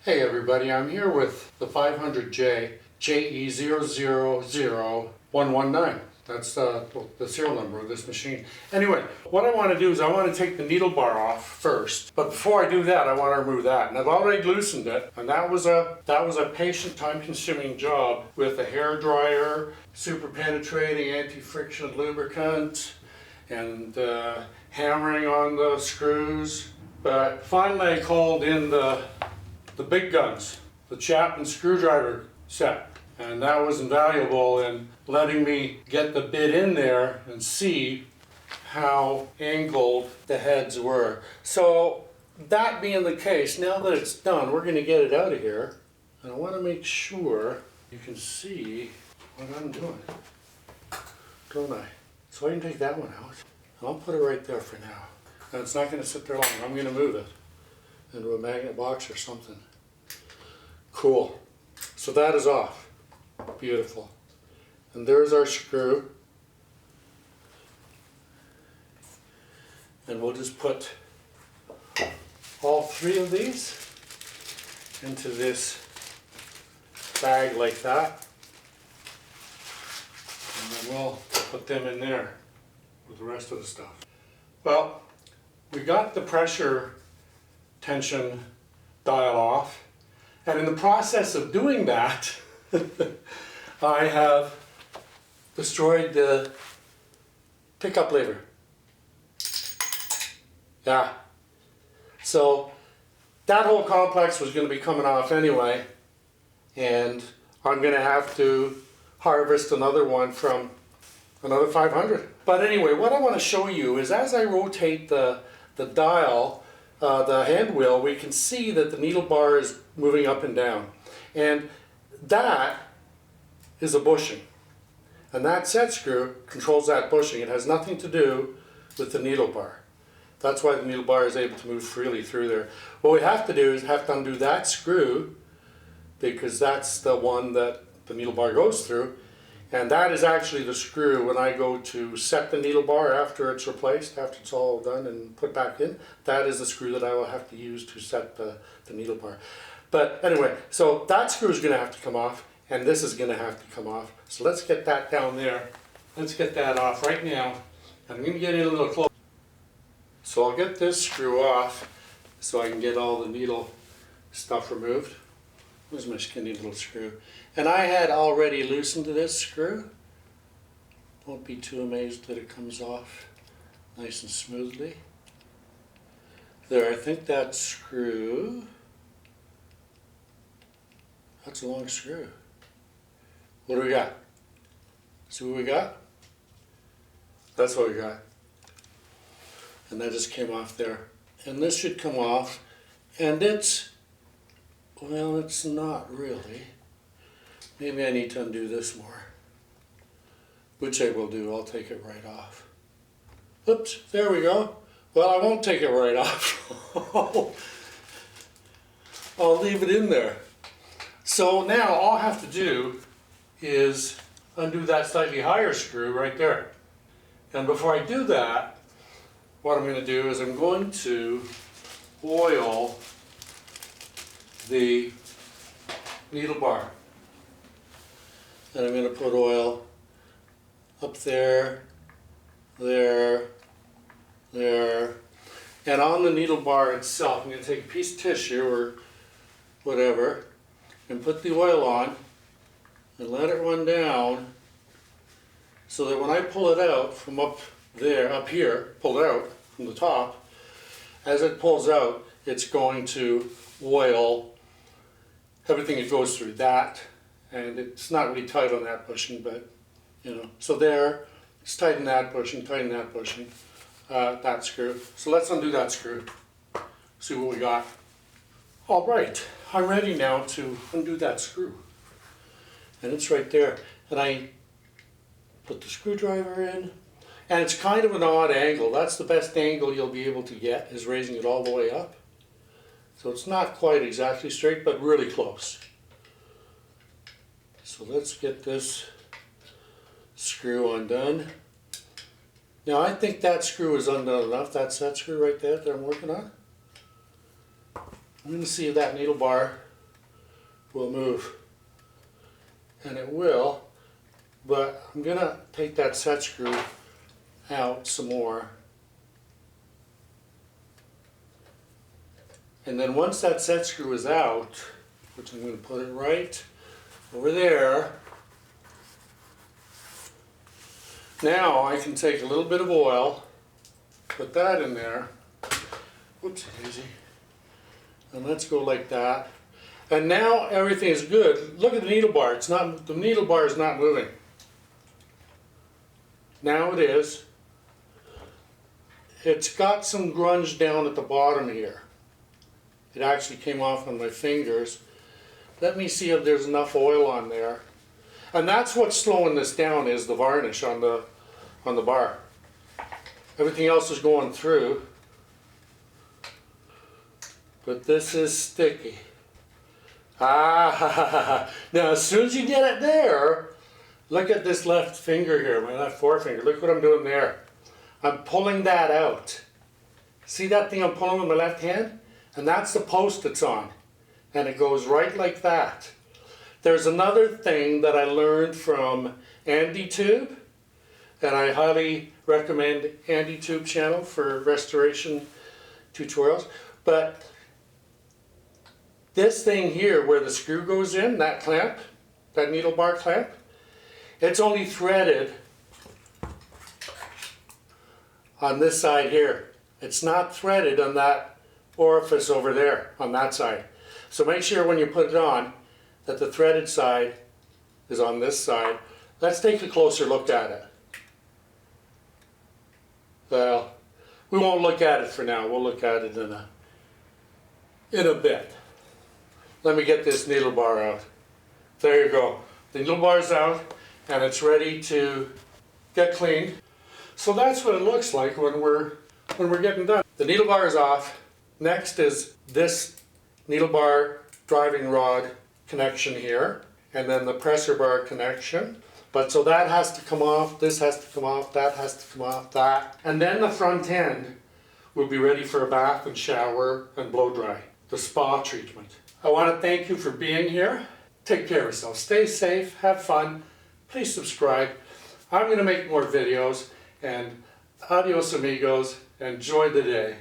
Hey everybody, I'm here with the 500J JE000119. That's the serial number of this machine. Anyway, what I want to do is I want to take the needle bar off first. But before I do that, I want to remove that. And I've already loosened it. And that was a patient, time-consuming job with a hair dryer, super penetrating anti-friction lubricant, and hammering on the screws. But finally I called in the big guns, the CHAPMAN screwdriver set. And that was invaluable in letting me get the bit in there and see how angled the heads were. So that being the case, now that it's done, we're going to get it out of here. And I want to make sure you can see what I'm doing, don't I? So I can take that one out. I'll put it right there for now. And it's not going to sit there long. I'm going to move it into a magnet box or something. Cool. So that is off. Beautiful. And there's our screw. And we'll just put all three of these into this bag like that. And then we'll put them in there with the rest of the stuff. Well, we got the pressure tension dial off. And in the process of doing that, I have destroyed the pickup lever. Yeah. So that whole complex was going to be coming off anyway, and I'm going to have to harvest another one from another 500. But anyway, what I want to show you is as I rotate the dial, the hand wheel, we can see that the needle bar is moving up and down. And that is a bushing. And that set screw controls that bushing. It has nothing to do with the needle bar. That's why the needle bar is able to move freely through there. What we have to do is have to undo that screw, because that's the one that the needle bar goes through. And that is actually the screw when I go to set the needle bar after it's replaced, after it's all done and put back in. That is the screw that I will have to use to set the needle bar. But anyway, so that screw is going to have to come off, and this is going to have to come off. So let's get that down there. Let's get that off right now. I'm going to get in a little close. So I'll get this screw off so I can get all the needle stuff removed. Where's my skinny little screw? And I had already loosened this screw. Don't be too amazed that it comes off nice and smoothly. There, I think that screw, that's a long screw. What do we got? See what we got? That's what we got. And that just came off there. And this should come off, and it's, well, it's not really. Maybe I need to undo this more, which I will do. I'll take it right off. Oops, there we go. Well, I won't take it right off. I'll leave it in there. So now all I have to do is undo that slightly higher screw right there. And before I do that, what I'm going to do is I'm going to oil the needle bar. And I'm going to put oil up there, there, there. And on the needle bar itself, I'm going to take a piece of tissue or whatever and put the oil on and let it run down so that when I pull it out from up there, up here, pull it out from the top, as it pulls out, it's going to oil everything it goes through. That, and it's not really tight on that bushing, but you know, so there, just tighten that bushing, that screw. So let's undo that screw, see what we got. All right, I'm ready now to undo that screw. And it's right there. And I put the screwdriver in, and it's kind of an odd angle. That's the best angle you'll be able to get, is raising it all the way up. So it's not quite exactly straight, but really close. So let's get this screw undone. Now I think that screw is undone enough. That's that screw right there that I'm working on. I'm going to see if that needle bar will move. And it will, but I'm going to take that set screw out some more. And then once that set screw is out, which I'm going to put it right over there, now I can take a little bit of oil, put that in there, whoops, daisy, and let's go like that. And now everything is good. Look at the needle bar. It's not, the needle bar is not moving. Now it is. It's got some grunge down at the bottom here. It actually came off on my fingers. Let me see if there's enough oil on there. And that's what's slowing this down, is the varnish on the bar. Everything else is going through. But this is sticky. Ah, now as soon as you get it there, look at this left finger here, my left forefinger. Look what I'm doing there. I'm pulling that out. See that thing I'm pulling with my left hand? And that's the post it's on. And it goes right like that. There's another thing that I learned from Andy Tube, and I highly recommend Andy Tube channel for restoration tutorials. But this thing here where the screw goes in, that clamp, that needle bar clamp, it's only threaded on this side here. It's not threaded on that orifice over there on that side. So make sure when you put it on that the threaded side is on this side. Let's take a closer look at it. Well, we won't look at it for now. We'll look at it in a bit. Let me get this needle bar out. There you go. The needle bar's out and it's ready to get cleaned. So that's what it looks like when we're getting done. The needle bar is off. Next is this needle bar driving rod connection here, and then the pressure bar connection. But so that has to come off, this has to come off, that has to come off, that. And then the front end will be ready for a bath and shower and blow dry, the spa treatment. I want to thank you for being here. Take care of yourself. Stay safe, have fun. Please subscribe. I'm going to make more videos, and adios amigos. Enjoy the day.